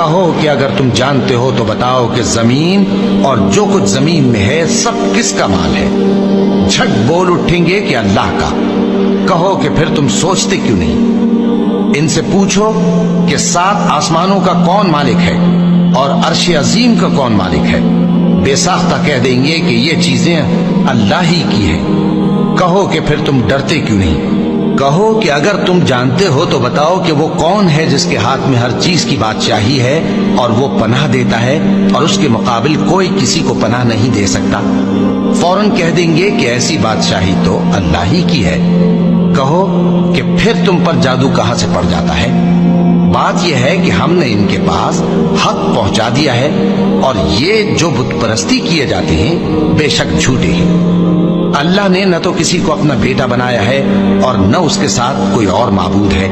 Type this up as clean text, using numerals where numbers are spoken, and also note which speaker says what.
Speaker 1: کہو کہ اگر تم جانتے ہو تو بتاؤ کہ زمین اور جو کچھ زمین میں ہے سب کس کا مال ہے؟ جھٹ بول اٹھیں گے کہ اللہ کا۔ کہو کہ پھر تم سوچتے کیوں نہیں؟ ان سے پوچھو کہ 7 آسمانوں کا کون مالک ہے اور عرش عظیم کا کون مالک ہے؟ بے ساختہ کہہ دیں گے کہ یہ چیزیں اللہ ہی کی ہیں۔ کہو کہ پھر تم ڈرتے کیوں نہیں؟ کہو کہ اگر تم جانتے ہو تو بتاؤ کہ وہ کون ہے جس کے ہاتھ میں ہر چیز کی بادشاہی ہے اور وہ پناہ دیتا ہے اور اس کے مقابل کوئی کسی کو پناہ نہیں دے سکتا؟ فوراً کہہ دیں گے کہ ایسی بادشاہی تو اللہ ہی کی ہے۔ کہو کہ پھر تم پر جادو کہاں سے پڑ جاتا ہے؟ بات یہ ہے کہ ہم نے ان کے پاس حق پہنچا دیا ہے اور یہ جو بت پرستی کیے جاتے ہیں بے شک جھوٹے ہیں۔ اللہ نے نہ تو کسی کو اپنا بیٹا بنایا ہے اور نہ اس کے ساتھ کوئی اور معبود ہے۔